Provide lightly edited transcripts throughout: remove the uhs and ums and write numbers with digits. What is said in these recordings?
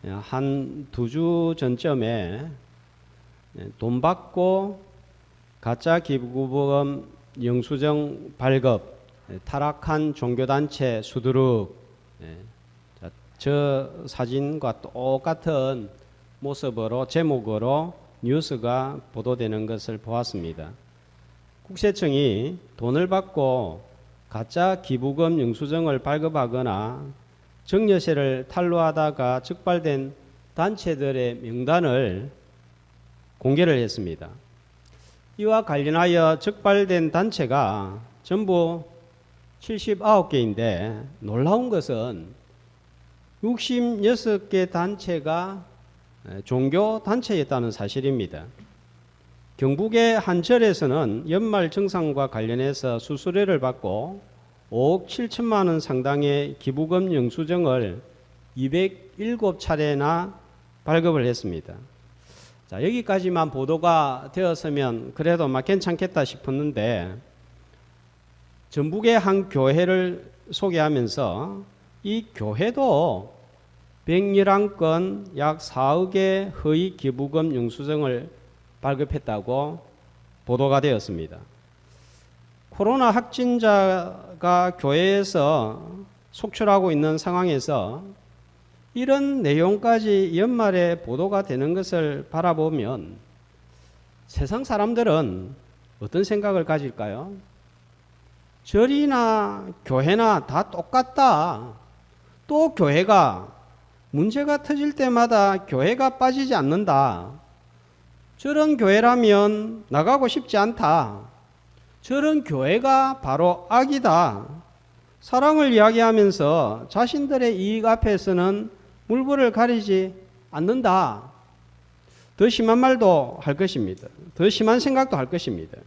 한 2주 전쯤에 돈 받고 가짜 기부금 영수증 발급, 타락한 종교단체 수두룩, 저 사진과 똑같은 모습으로 제목으로 뉴스가 보도되는 것을 보았습니다. 국세청이 돈을 받고 가짜 기부금 영수증을 발급하거나 증여세를 탈루하다가 적발된 단체들의 명단을 공개를 했습니다. 이와 관련하여 적발된 단체가 전부 79개인데 놀라운 것은 66개 단체가 종교 단체였다는 사실입니다. 경북의 한 절에서는 연말 정산과 관련해서 수수료를 받고 5억 7천만 원 상당의 기부금 영수증을 207차례나 발급을 했습니다. 자, 여기까지만 보도가 되었으면 그래도 막 괜찮겠다 싶었는데 전북의 한 교회를 소개하면서 이 교회도 111건 약 4억의 허위 기부금 영수증을 발급했다고 보도가 되었습니다. 코로나 확진자가 교회에서 속출하고 있는 상황에서 이런 내용까지 연말에 보도가 되는 것을 바라보면 세상 사람들은 어떤 생각을 가질까요? 절이나 교회나 다 똑같다. 또 교회가 문제가 터질 때마다 교회가 빠지지 않는다. 저런 교회라면 나가고 싶지 않다. 저런 교회가 바로 악이다. 사랑을 이야기하면서 자신들의 이익 앞에서는 물불을 가리지 않는다. 더 심한 말도 할 것입니다. 더 심한 생각도 할 것입니다.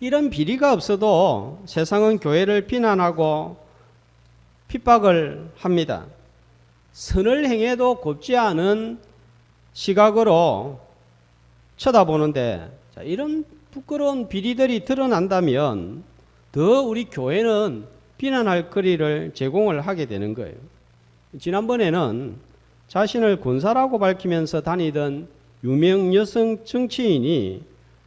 이런 비리가 없어도 세상은 교회를 비난하고 핍박을 합니다. 선을 행해도 곱지 않은 시각으로 쳐다보는데 이런 부끄러운 비리들이 드러난다면 더 우리 교회는 비난할 거리를 제공을 하게 되는 거예요. 지난번에는 자신을 권사라고 밝히면서 다니던 유명 여성 정치인이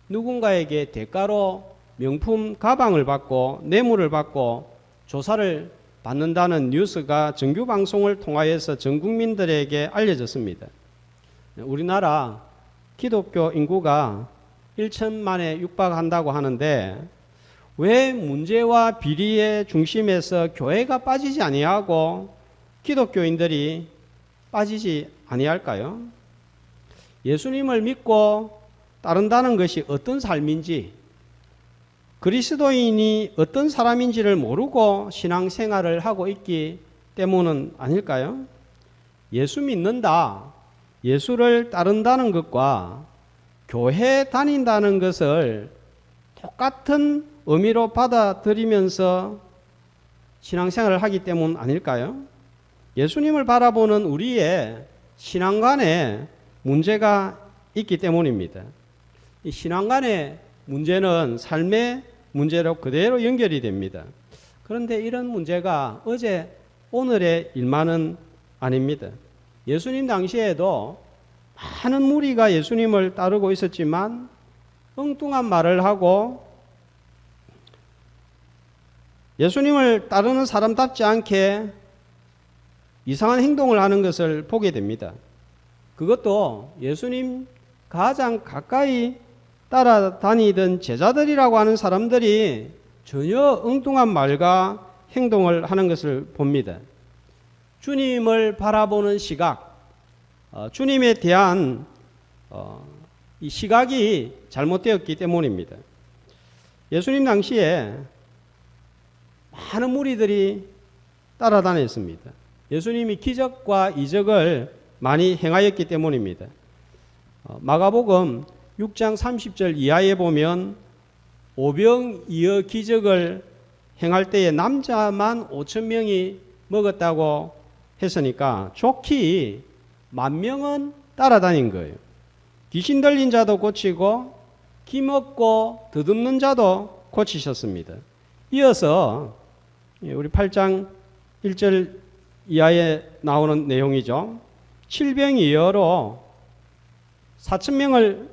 누군가에게 대가로 명품 가방을 받고 뇌물을 받고 조사를 받는다는 뉴스가 정규 방송을 통하여서 전 국민들에게 알려졌습니다. 우리나라 기독교 인구가 1천만에 육박한다고 하는데 왜 문제와 비리의 중심에서 교회가 빠지지 아니하고 기독교인들이 빠지지 아니할까요? 예수님을 믿고 따른다는 것이 어떤 삶인지, 그리스도인이 어떤 사람인지를 모르고 신앙생활을 하고 있기 때문은 아닐까요? 예수 믿는다, 예수를 따른다는 것과 교회 다닌다는 것을 똑같은 의미로 받아들이면서 신앙생활을 하기 때문 아닐까요? 예수님을 바라보는 우리의 신앙관에 문제가 있기 때문입니다. 이 신앙관의 문제는 삶의 문제로 그대로 연결이 됩니다. 그런데 이런 문제가 어제 오늘의 일만은 아닙니다. 예수님 당시에도 많은 무리가 예수님을 따르고 있었지만 엉뚱한 말을 하고 예수님을 따르는 사람답지 않게 이상한 행동을 하는 것을 보게 됩니다. 그것도 예수님 가장 가까이 따라다니던 제자들이라고 하는 사람들이 전혀 엉뚱한 말과 행동을 하는 것을 봅니다. 주님을 바라보는 시각, 주님에 대한 이 시각이 잘못되었기 때문입니다. 예수님 당시에 많은 무리들이 따라다녔습니다. 예수님이 기적과 이적을 많이 행하였기 때문입니다. 마가복음 6장 30절 이하에 보면 오병이어 기적을 행할 때에 남자만 5천 명이 먹었다고 했으니까 좋게 10,000명은 따라다닌 거예요. 귀신 들린 자도 고치고 기먹고 더듬는 자도 고치셨습니다. 이어서 우리 8장 1절 이하에 나오는 내용이죠. 7병이어로 4,000명을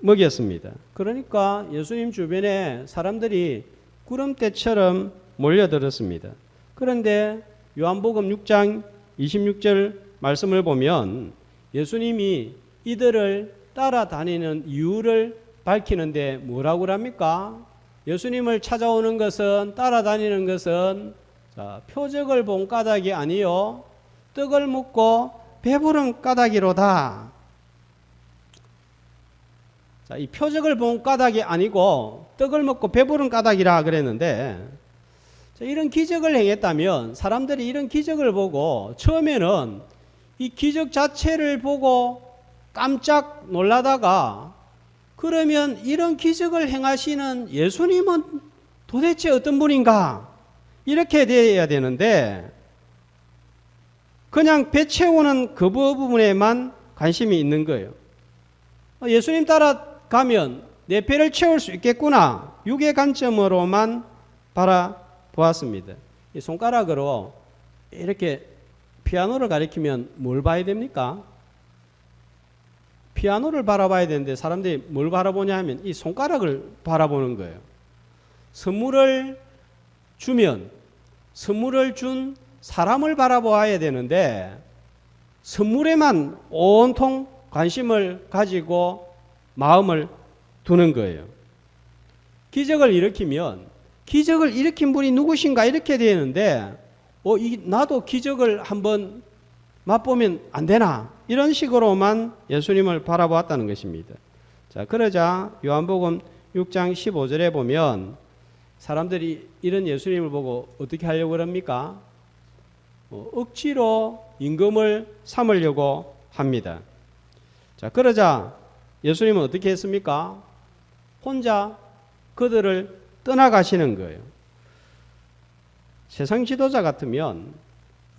먹였습니다. 그러니까 예수님 주변에 사람들이 구름대처럼 몰려들었습니다. 그런데 요한복음 6장 26절 말씀을 보면 예수님이 이들을 따라다니는 이유를 밝히는데 뭐라고 합니까? 예수님을 찾아오는 것은, 따라다니는 것은 표적을 본 까닭이 아니요 떡을 먹고 배부른 까닭이로다. 자, 이 표적을 본 까닭이 아니고 떡을 먹고 배부른 까닭이라 그랬는데, 자, 이런 기적을 행했다면 사람들이 이런 기적을 보고 처음에는 이 기적 자체를 보고 깜짝 놀라다가, 그러면 이런 기적을 행하시는 예수님은 도대체 어떤 분인가? 이렇게 되어야 되는데 그냥 배 채우는 그 부분에만 관심이 있는 거예요. 예수님 따라가면 내 배를 채울 수 있겠구나, 육의 관점으로만 바라보았습니다. 이 손가락으로 이렇게 피아노를 가리키면 뭘 봐야 됩니까? 피아노를 바라봐야 되는데 사람들이 뭘 바라보냐 하면 이 손가락을 바라보는 거예요. 선물을 주면 선물을 준 사람을 바라보아야 되는데 선물에만 온통 관심을 가지고 마음을 두는 거예요. 기적을 일으키면 기적을 일으킨 분이 누구신가 이렇게 되는데 나도 기적을 한번 맛보면 안 되나? 이런 식으로만 예수님을 바라보았다는 것입니다. 자, 그러자 요한복음 6장 15절에 보면 사람들이 이런 예수님을 보고 어떻게 하려고 합니까? 억지로 임금을 삼으려고 합니다. 자, 그러자 예수님은 어떻게 했습니까? 혼자 그들을 떠나가시는 거예요. 세상 지도자 같으면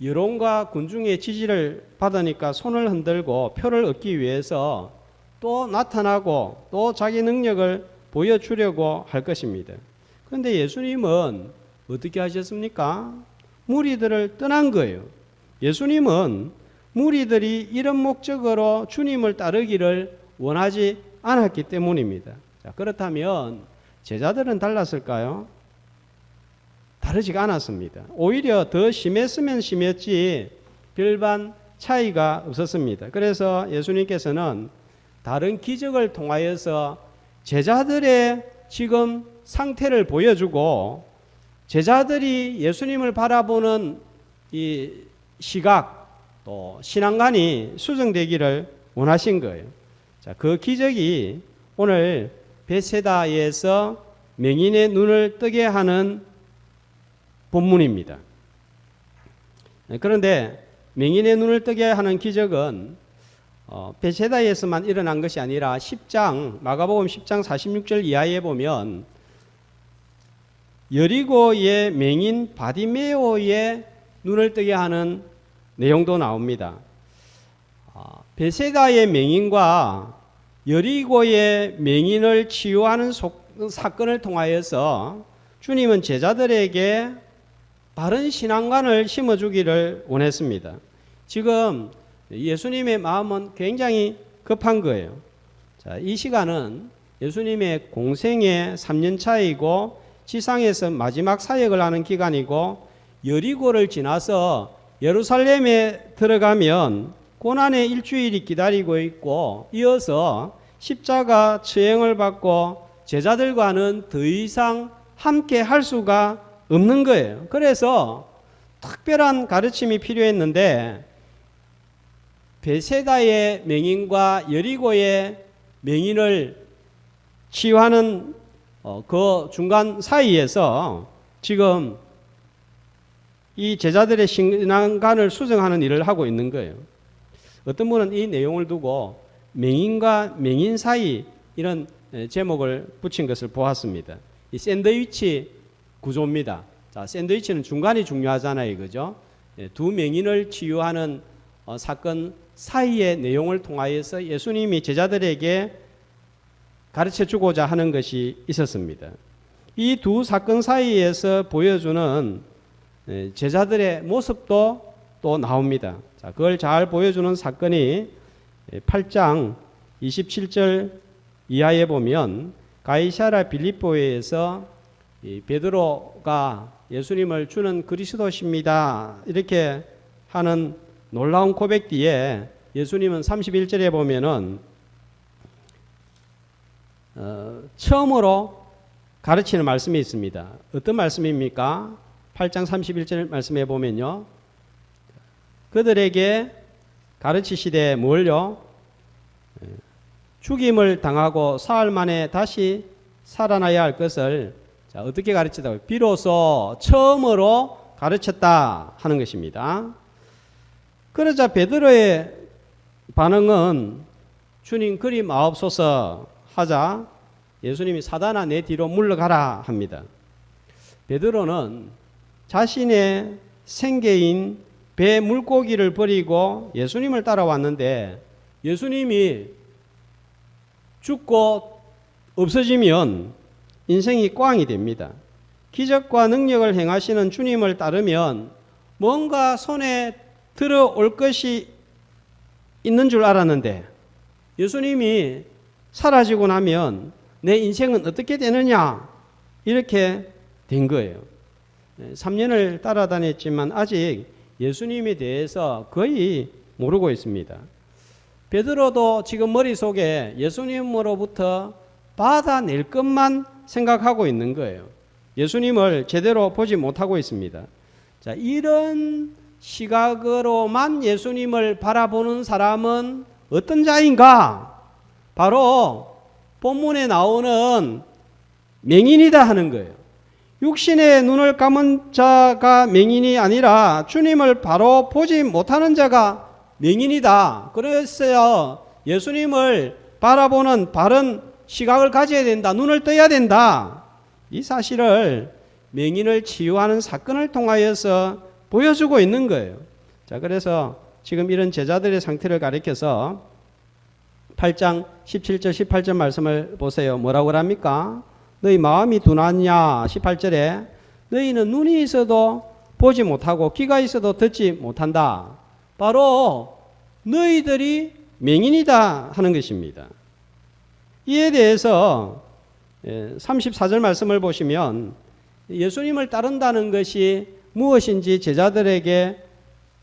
여론과 군중의 지지를 받으니까 손을 흔들고 표를 얻기 위해서 또 나타나고 또 자기 능력을 보여주려고 할 것입니다. 그런데 예수님은 어떻게 하셨습니까? 무리들을 떠난 거예요. 예수님은 무리들이 이런 목적으로 주님을 따르기를 원하지 않았기 때문입니다. 자, 그렇다면 제자들은 달랐을까요? 다르지가 않았습니다. 오히려 더 심했으면 심했지 별반 차이가 없었습니다. 그래서 예수님께서는 다른 기적을 통하여서 제자들의 지금 상태를 보여주고 제자들이 예수님을 바라보는 이 시각 또 신앙관이 수정되기를 원하신 거예요. 자, 그 기적이 오늘 베세다에서 맹인의 눈을 뜨게 하는 본문입니다. 그런데 맹인의 눈을 뜨게 하는 기적은 베세다에서만 일어난 것이 아니라 10장 마가복음 10장 46절 이하에 보면 여리고의 맹인 바디메오의 눈을 뜨게 하는 내용도 나옵니다. 베세다의 맹인과 여리고의 맹인을 치유하는 사건을 통하여서 주님은 제자들에게 바른 신앙관을 심어주기를 원했습니다. 지금 예수님의 마음은 굉장히 급한 거예요. 자, 이 시간은 예수님의 공생의 3년 차이고 지상에서 마지막 사역을 하는 기간이고 여리고를 지나서 예루살렘에 들어가면 고난의 일주일이 기다리고 있고 이어서 십자가 처형을 받고 제자들과는 더 이상 함께 할 수가 없는 거예요. 그래서 특별한 가르침이 필요했는데 베세다의 맹인과 여리고의 맹인을 치유하는 그 중간 사이에서 지금 이 제자들의 신앙관을 수정하는 일을 하고 있는 거예요. 어떤 분은 이 내용을 두고 맹인과 맹인 사이 이런 제목을 붙인 것을 보았습니다. 이 샌드위치 구조입니다. 자, 샌드위치는 중간이 중요하잖아요. 그죠? 두 맹인을 치유하는 사건 사이의 내용을 통하여서 예수님이 제자들에게 가르쳐 주고자 하는 것이 있었습니다. 이 두 사건 사이에서 보여주는 제자들의 모습도 또 나옵니다. 자, 그걸 잘 보여주는 사건이 8장 27절 이하에 보면 가이사랴 빌립보에서 베드로가 예수님을 주는 그리스도십니다 이렇게 하는 놀라운 고백 뒤에 예수님은 31절에 보면은 처음으로 가르치는 말씀이 있습니다. 어떤 말씀입니까? 8장 31절 말씀에 보면요. 그들에게 가르치시되 뭘요? 죽임을 당하고 사흘 만에 다시 살아나야 할 것을 자, 어떻게 가르치다고? 비로소 처음으로 가르쳤다 하는 것입니다. 그러자 베드로의 반응은 주님 그리 마옵소서 하자 예수님이 사단아 내 뒤로 물러가라 합니다. 베드로는 자신의 생계인 배 물고기를 버리고 예수님을 따라왔는데 예수님이 죽고 없어지면 인생이 꽝이 됩니다. 기적과 능력을 행하시는 주님을 따르면 뭔가 손에 들어올 것이 있는 줄 알았는데 예수님이 사라지고 나면 내 인생은 어떻게 되느냐 이렇게 된 거예요. 3년을 따라다녔지만 아직 예수님에 대해서 거의 모르고 있습니다. 베드로도 지금 머릿속에 예수님으로부터 받아낼 것만 생각하고 있는 거예요. 예수님을 제대로 보지 못하고 있습니다. 자, 이런 시각으로만 예수님을 바라보는 사람은 어떤 자인가? 바로 본문에 나오는 맹인이다 하는 거예요. 육신의 눈을 감은 자가 맹인이 아니라 주님을 바로 보지 못하는 자가 맹인이다. 그래서 예수님을 바라보는 바른 시각을 가져야 된다. 눈을 떠야 된다. 이 사실을 맹인을 치유하는 사건을 통하여서 보여주고 있는 거예요. 자, 그래서 지금 이런 제자들의 상태를 가리켜서 8장 17절 18절 말씀을 보세요. 뭐라고 합니까? 너희 마음이 둔하냐 18절에 너희는 눈이 있어도 보지 못하고 귀가 있어도 듣지 못한다. 바로 너희들이 맹인이다 하는 것입니다. 이에 대해서 34절 말씀을 보시면 예수님을 따른다는 것이 무엇인지 제자들에게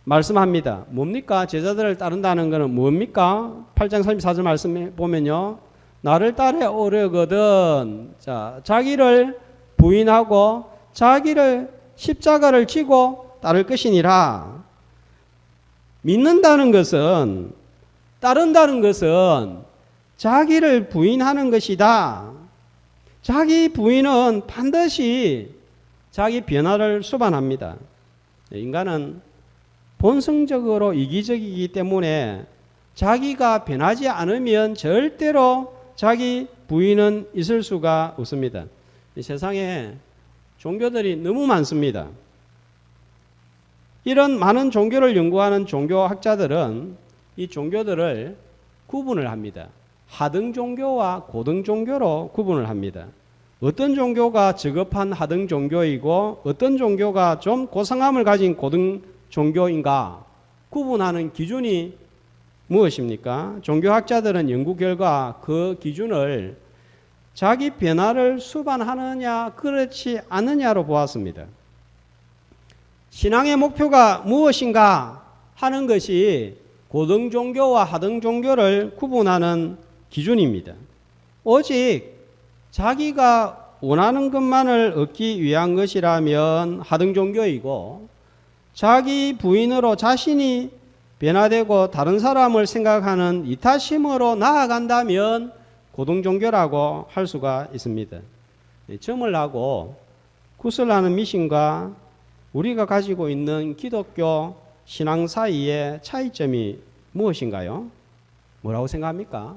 말씀합니다. 뭡니까? 제자들을 따른다는 것은 뭡니까? 8장 34절 말씀에 보면요. 나를 따라오려거든 자, 자기를 부인하고 자기를 십자가를 지고 따를 것이니라. 믿는다는 것은 따른다는 것은 자기를 부인하는 것이다. 자기 부인은 반드시 자기 변화를 수반합니다. 인간은 본성적으로 이기적이기 때문에 자기가 변하지 않으면 절대로 자기 부인은 있을 수가 없습니다. 이 세상에 종교들이 너무 많습니다. 이런 많은 종교를 연구하는 종교학자들은 이 종교들을 구분을 합니다. 하등 종교와 고등 종교로 구분을 합니다. 어떤 종교가 저급한 하등 종교이고 어떤 종교가 좀 고상함을 가진 고등 종교인가 구분하는 기준이 무엇입니까? 종교학자들은 연구 결과 그 기준을 자기 변화를 수반하느냐 그렇지 않느냐로 보았습니다. 신앙의 목표가 무엇인가 하는 것이 고등 종교와 하등 종교를 구분하는 기준입니다. 오직 자기가 원하는 것만을 얻기 위한 것이라면 하등 종교이고 자기 부인으로 자신이 변화되고 다른 사람을 생각하는 이타심으로 나아간다면 고등 종교라고 할 수가 있습니다. 점을 하고 굿을 하는 미신과 우리가 가지고 있는 기독교 신앙 사이의 차이점이 무엇인가요? 뭐라고 생각합니까?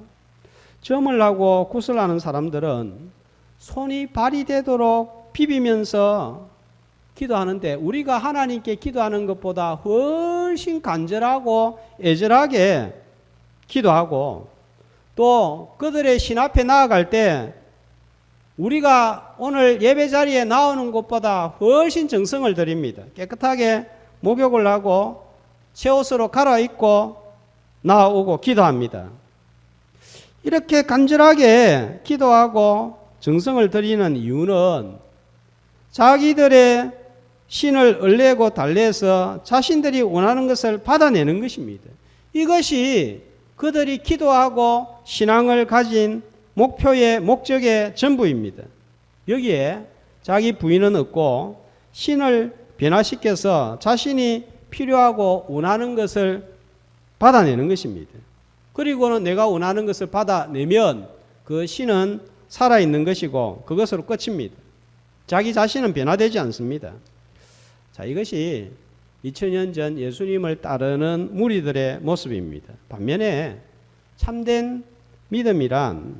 점을 하고 굿을 하는 사람들은 손이 발이 되도록 비비면서 기도하는데 우리가 하나님께 기도하는 것보다 훨씬 간절하고 애절하게 기도하고 또 그들의 신 앞에 나아갈 때 우리가 오늘 예배 자리에 나오는 것보다 훨씬 정성을 들입니다. 깨끗하게 목욕을 하고 새 옷으로 갈아입고 나오고 기도합니다. 이렇게 간절하게 기도하고 정성을 들이는 이유는 자기들의 신을 얼레고 달래서 자신들이 원하는 것을 받아내는 것입니다. 이것이 그들이 기도하고 신앙을 가진 목표의 목적의 전부입니다. 여기에 자기 부인은 없고 신을 변화시켜서 자신이 필요하고 원하는 것을 받아내는 것입니다. 그리고는 내가 원하는 것을 받아내면 그 신은 살아있는 것이고 그것으로 끝입니다. 자기 자신은 변화되지 않습니다. 자, 이것이 2000년 전 예수님을 따르는 무리들의 모습입니다. 반면에 참된 믿음이란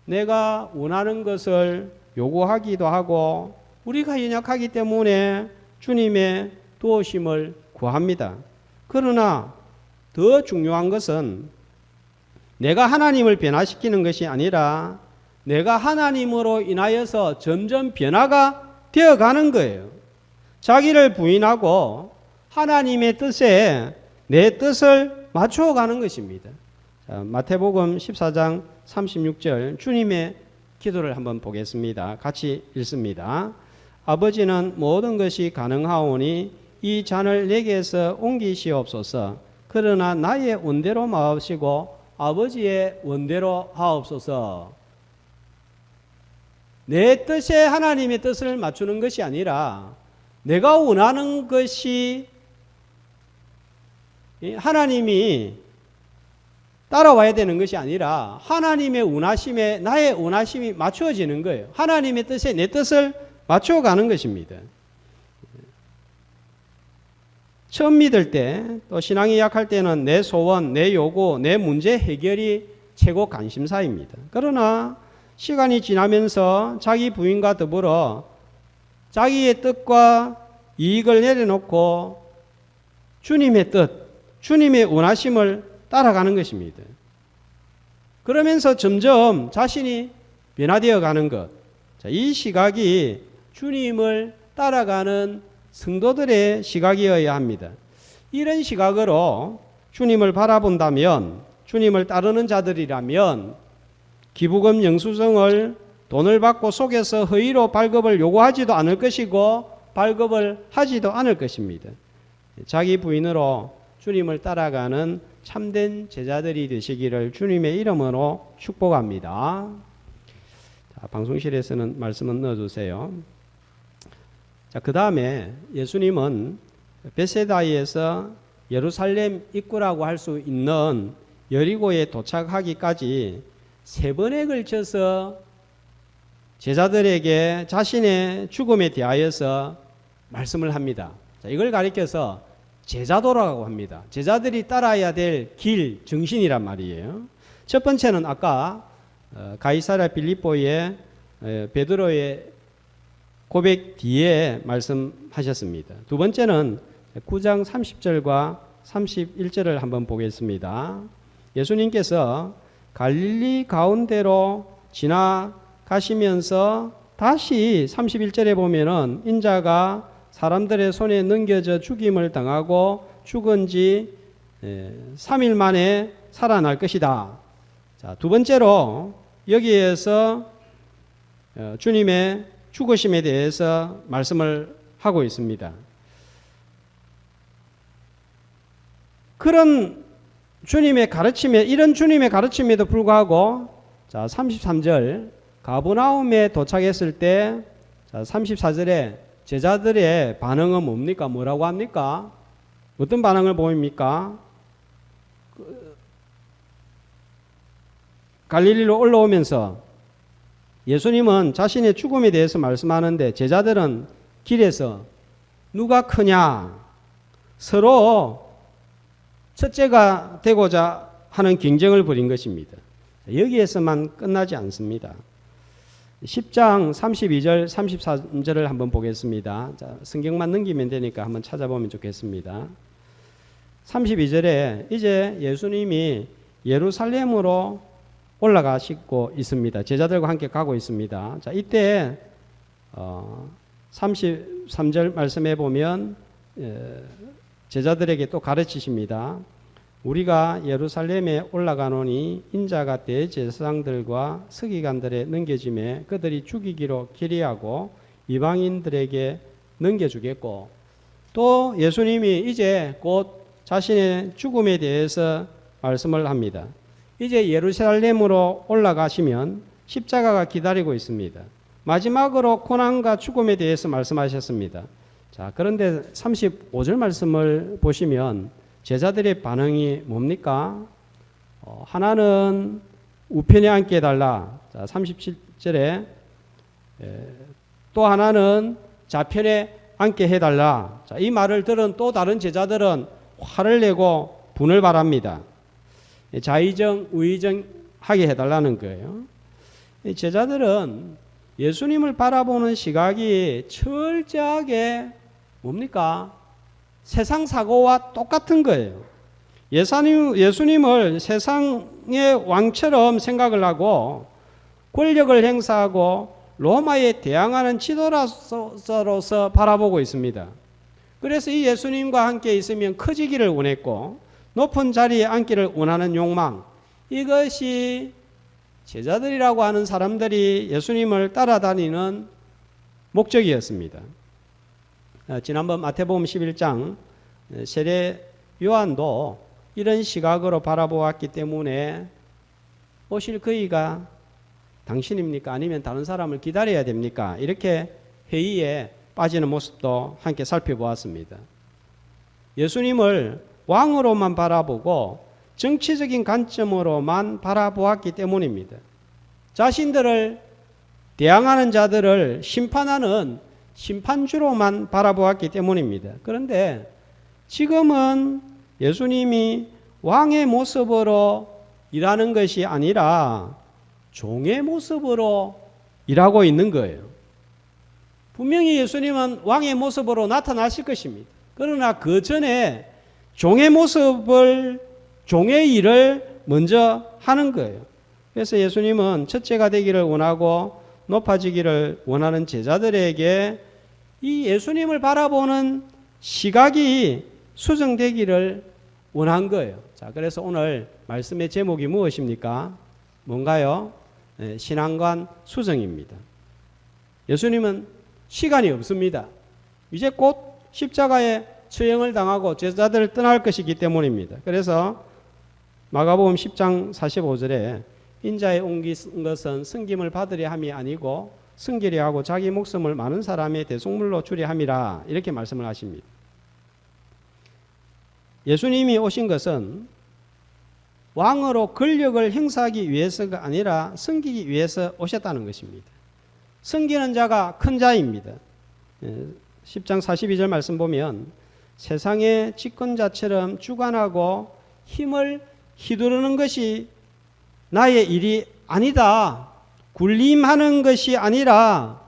내가 원하는 것을 요구하기도 하고 우리가 연약하기 때문에 주님의 도우심을 구합니다. 그러나 더 중요한 것은 내가 하나님을 변화시키는 것이 아니라 내가 하나님으로 인하여서 점점 변화가 되어가는 거예요. 자기를 부인하고 하나님의 뜻에 내 뜻을 맞추어가는 것입니다. 자, 마태복음 14장 36절 주님의 기도를 한번 보겠습니다. 같이 읽습니다. 아버지는 모든 것이 가능하오니 이 잔을 내게서 옮기시옵소서. 그러나 나의 원대로 마옵시고 아버지의 원대로 하옵소서. 내 뜻에 하나님의 뜻을 맞추는 것이 아니라 내가 원하는 것이 하나님이 따라와야 되는 것이 아니라 하나님의 원하심에 나의 원하심이 맞추어지는 거예요. 하나님의 뜻에 내 뜻을 맞추어가는 것입니다. 처음 믿을 때 또 신앙이 약할 때는 내 소원, 내 요구, 내 문제 해결이 최고 관심사입니다. 그러나 시간이 지나면서 자기 부인과 더불어 자기의 뜻과 이익을 내려놓고 주님의 뜻, 주님의 원하심을 따라가는 것입니다. 그러면서 점점 자신이 변화되어 가는 것. 자, 이 시각이 주님을 따라가는 성도들의 시각이어야 합니다. 이런 시각으로 주님을 바라본다면, 주님을 따르는 자들이라면 기부금 영수증을 돈을 받고 속에서 허위로 발급을 요구하지도 않을 것이고 발급을 하지도 않을 것입니다. 자기 부인으로 주님을 따라가는 참된 제자들이 되시기를 주님의 이름으로 축복합니다. 자, 방송실에서는 말씀은 넣어주세요. 자, 그 다음에 예수님은 베세다에서 예루살렘 입구라고 할 수 있는 여리고에 도착하기까지 3번에 걸쳐서 제자들에게 자신의 죽음에 대하여서 말씀을 합니다. 자, 이걸 가리켜서 제자도라고 합니다. 제자들이 따라야 될 길, 정신이란 말이에요. 첫 번째는 아까 가이사랴 빌립보의 베드로의 고백 뒤에 말씀하셨습니다. 두 번째는 9장 30절과 31절을 한번 보겠습니다. 예수님께서 갈릴리 가운데로 지나가시면서 다시 31절에 보면은 인자가 사람들의 손에 넘겨져 죽임을 당하고 죽은 지 3일 만에 살아날 것이다. 자, 두 번째로 여기에서 주님의 죽으심에 대해서 말씀을 하고 있습니다. 그런 주님의 가르침에, 이런 주님의 가르침에도 불구하고 자, 33절 가버나움에 도착했을 때 자, 34절에 제자들의 반응은 뭡니까? 뭐라고 합니까? 어떤 반응을 보입니까? 갈릴리로 올라오면서 예수님은 자신의 죽음에 대해서 말씀하는데 제자들은 길에서 누가 크냐 서로 첫째가 되고자 하는 경쟁을 벌인 것입니다. 여기에서만 끝나지 않습니다. 10장 32절 33절을 한번 보겠습니다. 자, 성경만 넘기면 되니까 한번 찾아보면 좋겠습니다. 32절에 이제 예수님이 예루살렘으로 올라가시고 있습니다. 제자들과 함께 가고 있습니다. 자, 이때 33절 말씀해 보면 제자들에게 또 가르치십니다. 우리가 예루살렘에 올라가노니 인자가 대제사장들과 서기관들에 넘겨짐에 그들이 죽이기로 결의하고 이방인들에게 넘겨주겠고, 또 예수님이 이제 곧 자신의 죽음에 대해서 말씀을 합니다. 이제 예루살렘으로 올라가시면 십자가가 기다리고 있습니다. 마지막으로 고난과 죽음에 대해서 말씀하셨습니다. 자, 그런데 35절 말씀을 보시면 제자들의 반응이 뭡니까? 하나는 우편에 앉게 해달라. 자, 37절에 또 하나는 좌편에 앉게 해달라. 자, 이 말을 들은 또 다른 제자들은 화를 내고 분을 발합니다. 자의정, 우의정 하게 해달라는 거예요. 제자들은 예수님을 바라보는 시각이 철저하게 뭡니까? 세상 사고와 똑같은 거예요. 예수님을 세상의 왕처럼 생각을 하고 권력을 행사하고 로마에 대항하는 지도자로서 바라보고 있습니다. 그래서 이 예수님과 함께 있으면 커지기를 원했고 높은 자리에 앉기를 원하는 욕망, 이것이 제자들이라고 하는 사람들이 예수님을 따라다니는 목적이었습니다. 지난번 마태복음 11장 세례 요한도 이런 시각으로 바라보았기 때문에 오실 그이가 당신입니까? 아니면 다른 사람을 기다려야 됩니까? 이렇게 회의에 빠지는 모습도 함께 살펴보았습니다. 예수님을 왕으로만 바라보고 정치적인 관점으로만 바라보았기 때문입니다. 자신들을 대항하는 자들을 심판하는 심판주로만 바라보았기 때문입니다. 그런데 지금은 예수님이 왕의 모습으로 일하는 것이 아니라 종의 모습으로 일하고 있는 거예요. 분명히 예수님은 왕의 모습으로 나타나실 것입니다. 그러나 그 전에 종의 모습을, 종의 일을 먼저 하는 거예요. 그래서 예수님은 첫째가 되기를 원하고 높아지기를 원하는 제자들에게 이 예수님을 바라보는 시각이 수정되기를 원한 거예요. 자, 그래서 오늘 말씀의 제목이 무엇입니까? 뭔가요? 신앙관 수정입니다. 예수님은 시간이 없습니다. 이제 곧 십자가에 처형을 당하고 제자들을 떠날 것이기 때문입니다. 그래서 마가복음 10장 45절에 인자에 옮긴 것은 승김을 받으려 함이 아니고 승기려 하고 자기 목숨을 많은 사람의 대속물로 주려 함이라, 이렇게 말씀을 하십니다. 예수님이 오신 것은 왕으로 권력을 행사하기 위해서가 아니라 섬기기 위해서 오셨다는 것입니다. 섬기는 자가 큰 자입니다. 10장 42절 말씀 보면 세상의 집권자처럼 주관하고 힘을 휘두르는 것이 나의 일이 아니다. 군림하는 것이 아니라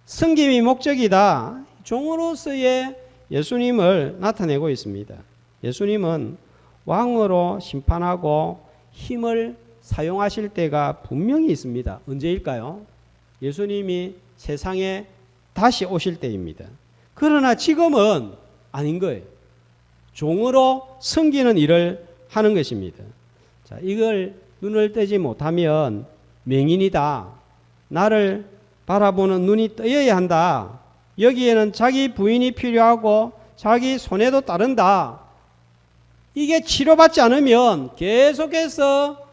섬김이 목적이다. 종으로서의 예수님을 나타내고 있습니다. 예수님은 왕으로 심판하고 힘을 사용하실 때가 분명히 있습니다. 언제일까요? 예수님이 세상에 다시 오실 때입니다. 그러나 지금은 아닌 거예요. 종으로 섬기는 일을 하는 것입니다. 자, 이걸 눈을 떼지 못하면 맹인이다. 나를 바라보는 눈이 떠여야 한다. 여기에는 자기 부인이 필요하고 자기 손해도 따른다. 이게 치료받지 않으면 계속해서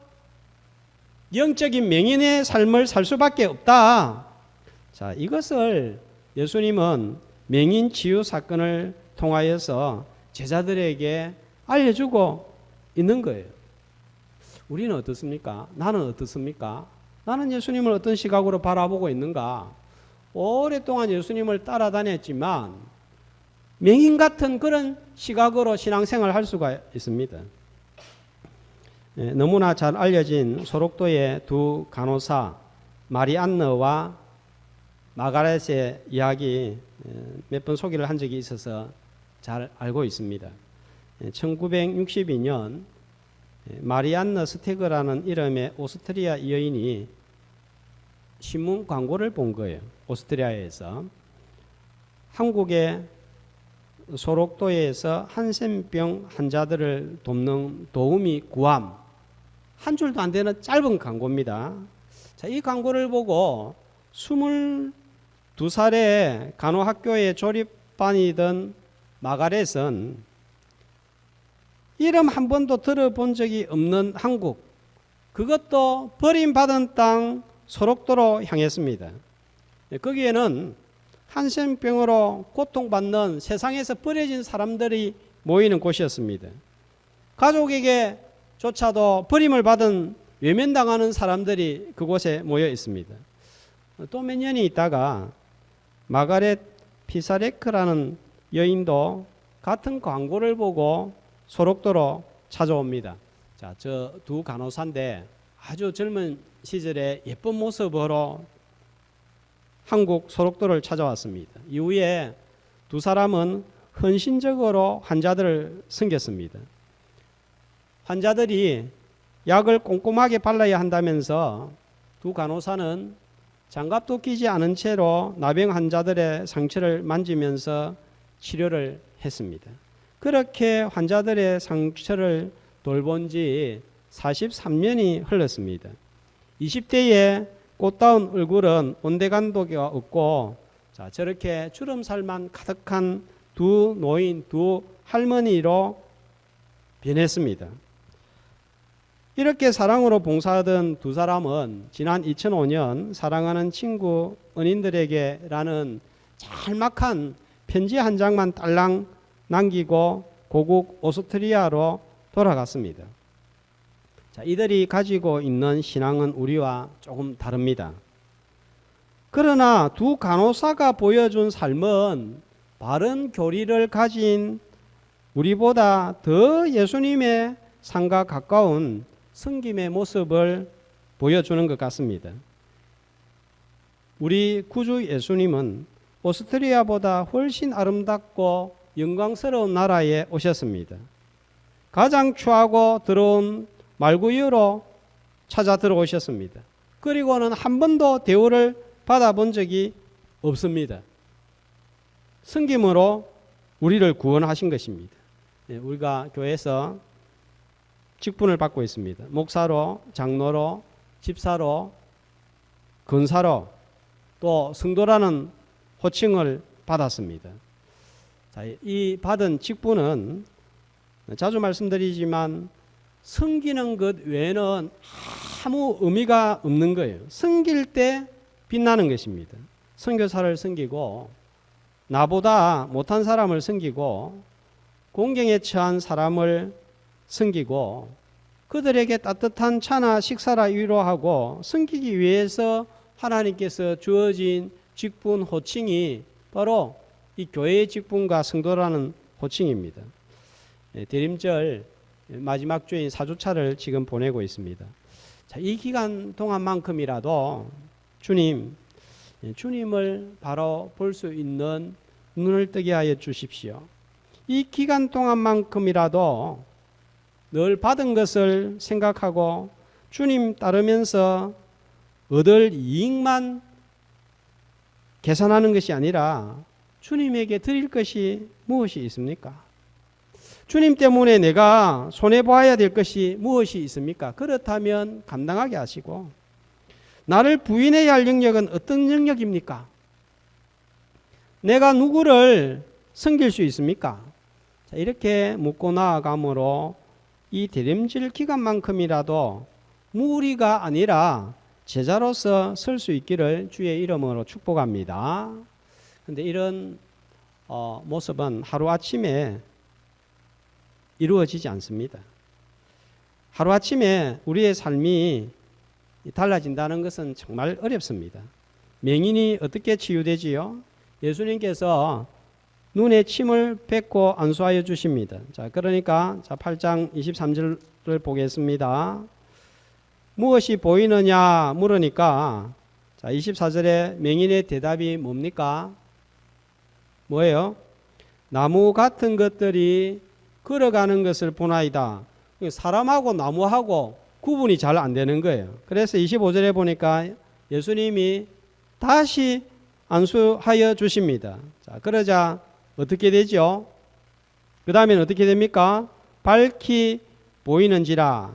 영적인 맹인의 삶을 살 수밖에 없다. 자, 이것을 예수님은 맹인 치유 사건을 통하여서 제자들에게 알려주고 있는 거예요. 우리는 어떻습니까? 나는 어떻습니까? 나는 예수님을 어떤 시각으로 바라보고 있는가? 오랫동안 예수님을 따라다녔지만 맹인 같은 그런 시각으로 신앙생활을 할 수가 있습니다. 너무나 잘 알려진 소록도의 두 간호사 마리안느와 마가렛의 이야기 몇 번 소개를 한 적이 있어서 잘 알고 있습니다. 1962년 마리안느 스테그라는 이름의 오스트리아 여인이 신문 광고를 본 거예요. 오스트리아에서 한국에 소록도에서 한센병 환자들을 돕는 도우미 구함. 한 줄도 안 되는 짧은 광고입니다. 자, 이 광고를 보고 22살의 간호학교에 졸업반이던 마가렛은 이름 한 번도 들어본 적이 없는 한국, 그것도 버림받은 땅 소록도로 향했습니다. 거기에는 한센병으로 고통받는 세상에서 버려진 사람들이 모이는 곳이었습니다. 가족에게조차도 버림을 받은 외면당하는 사람들이 그곳에 모여 있습니다. 또 몇 년이 있다가 마가렛 피사레크라는 여인도 같은 광고를 보고 소록도로 찾아옵니다. 자, 저 두 간호사인데 아주 젊은 시절에 예쁜 모습으로 한국 소록도를 찾아왔습니다. 이후에 두 사람은 헌신적으로 환자들을 섬겼습니다. 환자들이 약을 꼼꼼하게 발라야 한다면서 두 간호사는 장갑도 끼지 않은 채로 나병 환자들의 상처를 만지면서 치료를 했습니다. 그렇게 환자들의 상처를 돌본 지 43년이 흘렀습니다. 20대에 꽃다운 얼굴은 온데간도가 없고, 자, 저렇게 주름살만 가득한 두 노인, 두 할머니로 변했습니다. 이렇게 사랑으로 봉사하던 두 사람은 지난 2005년 사랑하는 친구 은인들에게라는 짤막한 편지 한 장만 딸랑 남기고 고국 오스트리아로 돌아갔습니다. 자, 이들이 가지고 있는 신앙은 우리와 조금 다릅니다. 그러나 두 간호사가 보여준 삶은 바른 교리를 가진 우리보다 더 예수님의 삶과 가까운 섬김의 모습을 보여주는 것 같습니다. 우리 구주 예수님은 오스트리아보다 훨씬 아름답고 영광스러운 나라에 오셨습니다. 가장 추하고 더러운 말구유로 찾아 들어오셨습니다. 그리고는 한 번도 대우를 받아본 적이 없습니다. 섬김으로 우리를 구원하신 것입니다. 우리가 교회에서 직분을 받고 있습니다. 목사로, 장로로, 집사로, 권사로, 또 성도라는 호칭을 받았습니다. 자, 이 받은 직분은 자주 말씀드리지만 섬기는 것 외에는 아무 의미가 없는 거예요. 섬길 때 빛나는 것입니다. 선교사를 섬기고, 나보다 못한 사람을 섬기고, 공경에 처한 사람을 섬기고, 그들에게 따뜻한 차나 식사라 위로하고 섬기기 위해서 하나님께서 주어진 직분 호칭이 바로 이 교회의 직분과 성도라는 호칭입니다. 대림절 마지막 주인 4주차를 지금 보내고 있습니다. 자, 이 기간 동안만큼이라도 주님을 바로 볼 수 있는 눈을 뜨게 하여 주십시오. 이 기간 동안만큼이라도 늘 받은 것을 생각하고 주님 따르면서 얻을 이익만 계산하는 것이 아니라 주님에게 드릴 것이 무엇이 있습니까? 주님 때문에 내가 손해보아야 될 것이 무엇이 있습니까? 그렇다면 감당하게 하시고, 나를 부인해야 할 영역은 어떤 영역입니까? 내가 누구를 섬길 수 있습니까? 자, 이렇게 묻고 나아감으로 이 대림절 기간만큼이라도 무리가 아니라 제자로서 설 수 있기를 주의 이름으로 축복합니다. 그런데 이런 모습은 하루아침에 이루어지지 않습니다. 하루아침에 우리의 삶이 달라진다는 것은 정말 어렵습니다. 맹인이 어떻게 치유되지요? 예수님께서 눈에 침을 뱉고 안수하여 주십니다. 자, 그러니까 8장 23절을 보겠습니다. 무엇이 보이느냐 물으니까, 자, 24절에 맹인의 대답이 뭡니까? 뭐예요? 나무 같은 것들이 걸어가는 것을 보나이다. 사람하고 나무하고 구분이 잘 안 되는 거예요. 그래서 25절에 보니까 예수님이 다시 안수하여 주십니다. 자, 그러자 어떻게 되죠? 그 다음에는 어떻게 됩니까? 밝히 보이는지라.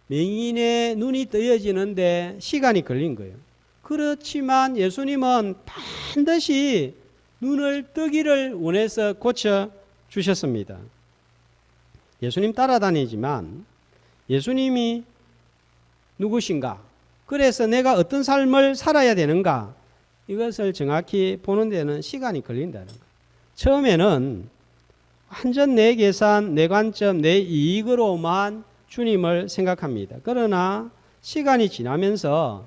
맹인의 눈이 뜨여지는데 시간이 걸린 거예요. 그렇지만 예수님은 반드시 눈을 뜨기를 원해서 고쳐 주셨습니다. 예수님 따라다니지만 예수님이 누구신가? 그래서 내가 어떤 삶을 살아야 되는가? 이것을 정확히 보는 데는 시간이 걸린다는 거예요. 처음에는 완전 내 계산, 내 관점, 내 이익으로만 주님을 생각합니다. 그러나 시간이 지나면서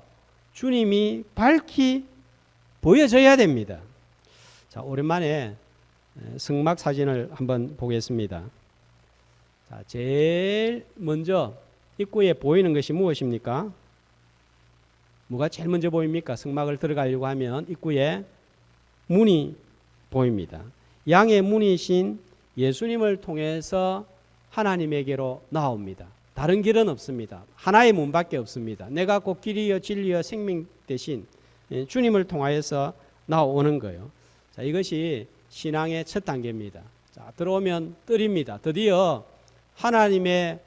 주님이 밝히 보여져야 됩니다. 자, 오랜만에 성막 사진을 한번 보겠습니다. 자, 제일 먼저 입구에 보이는 것이 무엇입니까? 뭐가 제일 먼저 보입니까? 성막을 들어가려고 하면 입구에 문이 보입니다. 양의 문이신 예수님을 통해서 하나님에게로 나옵니다. 다른 길은 없습니다. 하나의 문밖에 없습니다. 내가 곧 길이요 진리요 생명 대신 주님을 통하여서 나오는 거예요. 자, 이것이 신앙의 첫 단계입니다. 자, 들어오면 뜰입니다. 드디어 하나님의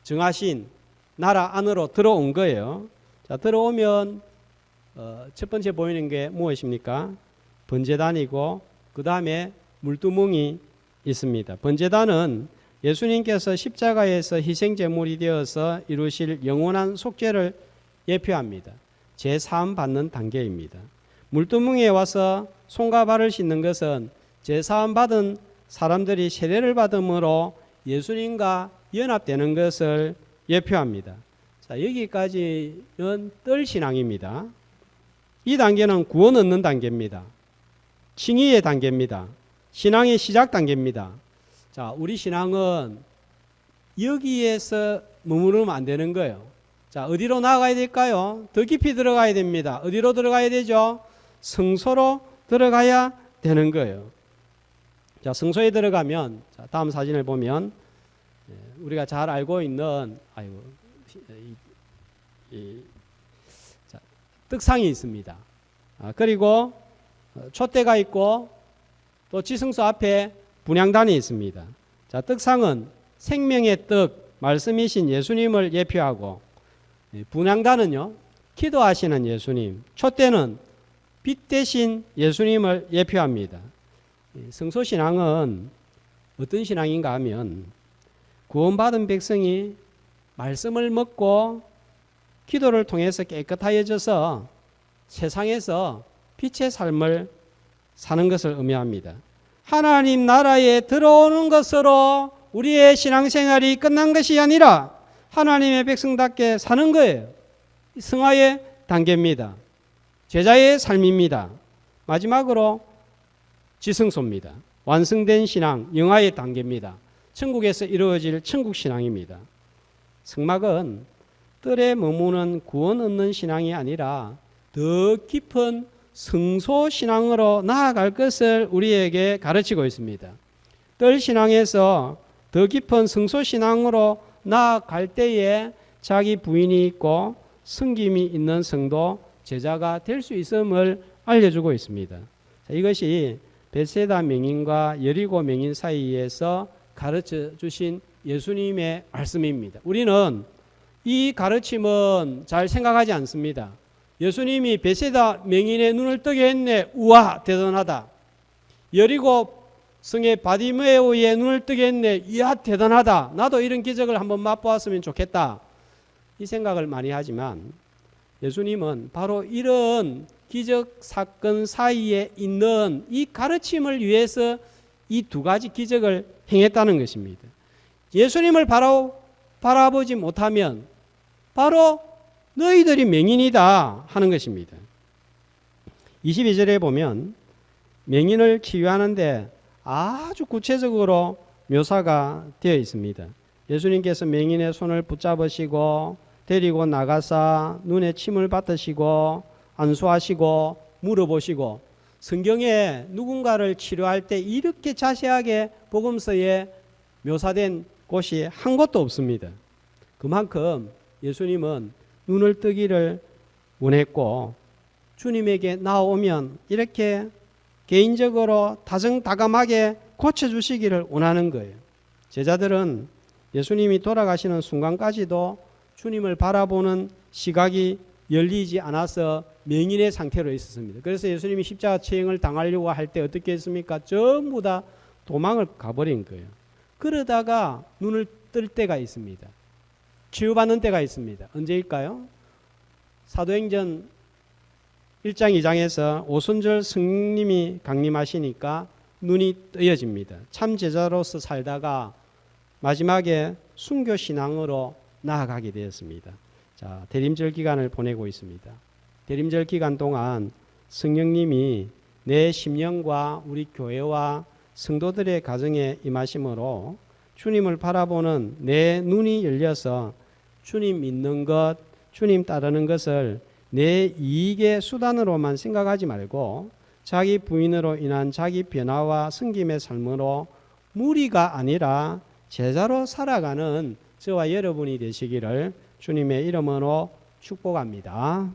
정하신 나라 안으로 들어온 거예요. 자, 들어오면 첫 번째 보이는 게 무엇입니까? 번제단이고 그 다음에 물두멍이 있습니다. 번제단은 예수님께서 십자가에서 희생제물이 되어서 이루실 영원한 속죄를 예표합니다. 제사함 받는 단계입니다. 물두멍에 와서 손과 발을 씻는 것은 제사함 받은 사람들이 세례를 받음으로 예수님과 연합되는 것을 예표합니다. 자, 여기까지는 뜰신앙입니다. 이 단계는 구원 얻는 단계입니다. 칭의의 단계입니다. 신앙의 시작 단계입니다. 자, 우리 신앙은 여기에서 머무르면 안 되는 거예요. 자, 어디로 나가야 될까요? 더 깊이 들어가야 됩니다. 어디로 들어가야 되죠? 성소로 들어가야 되는 거예요. 자, 성소에 들어가면, 자, 다음 사진을 보면 우리가 잘 알고 있는 자, 떡상이 있습니다. 그리고 촛대가 있고 또 지성소 앞에 분향단이 있습니다. 자, 떡상은 생명의 떡, 말씀이신 예수님을 예표하고, 분향단은요, 기도하시는 예수님, 촛대는 빛 대신 예수님을 예표합니다. 성소신앙은 어떤 신앙인가 하면 구원받은 백성이 말씀을 먹고 기도를 통해서 깨끗하여져서 세상에서 빛의 삶을 사는 것을 의미합니다. 하나님 나라에 들어오는 것으로 우리의 신앙생활이 끝난 것이 아니라 하나님의 백성답게 사는 거예요. 성화의 단계입니다. 제자의 삶입니다. 마지막으로 지성소입니다. 완성된 신앙, 영화의 단계입니다. 천국에서 이루어질 천국신앙입니다. 성막은 뜰에 머무는 구원 얻는 신앙이 아니라 더 깊은 성소신앙으로 나아갈 것을 우리에게 가르치고 있습니다. 뜰신앙에서 더 깊은 성소신앙으로 나아갈 때에 자기 부인이 있고 섬김이 있는 성도, 제자가 될 수 있음을 알려주고 있습니다. 자, 이것이 벳세다 명인과 여리고 명인 사이에서 가르쳐 주신 예수님의 말씀입니다. 우리는 이 가르침은 잘 생각하지 않습니다. 예수님이 벳세다 명인의 눈을 뜨게 했네. 우와, 대단하다. 여리고 성의 바디메오의 눈을 뜨게 했네. 이야, 대단하다. 나도 이런 기적을 한번 맛보았으면 좋겠다. 이 생각을 많이 하지만 예수님은 바로 이런 기적 사건 사이에 있는 이 가르침을 위해서 이 두 가지 기적을 행했다는 것입니다. 예수님을 바라보지 못하면 바로 너희들이 맹인이다 하는 것입니다. 22절에 보면 맹인을 치유하는데 아주 구체적으로 묘사가 되어 있습니다. 예수님께서 맹인의 손을 붙잡으시고 데리고 나가사 눈에 침을 뱉으시고 안수하시고 물어보시고, 성경에 누군가를 치료할 때 이렇게 자세하게 복음서에 묘사된 곳이 한 곳도 없습니다. 그만큼 예수님은 눈을 뜨기를 원했고 주님에게 나오면 이렇게 개인적으로 다정다감하게 고쳐주시기를 원하는 거예요. 제자들은 예수님이 돌아가시는 순간까지도 주님을 바라보는 시각이 열리지 않아서 맹인의 상태로 있었습니다. 그래서 예수님이 십자가 처형을 당하려고 할 때 어떻게 했습니까? 전부 다 도망을 가버린 거예요. 그러다가 눈을 뜰 때가 있습니다. 치유받는 때가 있습니다. 언제일까요? 사도행전 1장 2장에서 오순절 성령님이 강림하시니까 눈이 뜨여집니다. 참 제자로서 살다가 마지막에 순교 신앙으로 나아가게 되었습니다. 자, 대림절 기간을 보내고 있습니다. 대림절 기간 동안 성령님이 내 심령과 우리 교회와 성도들의 가정에 임하심으로 주님을 바라보는 내 눈이 열려서 주님 믿는 것, 주님 따르는 것을 내 이익의 수단으로만 생각하지 말고 자기 부인으로 인한 자기 변화와 섬김의 삶으로 무리가 아니라 제자로 살아가는 저와 여러분이 되시기를 주님의 이름으로 축복합니다.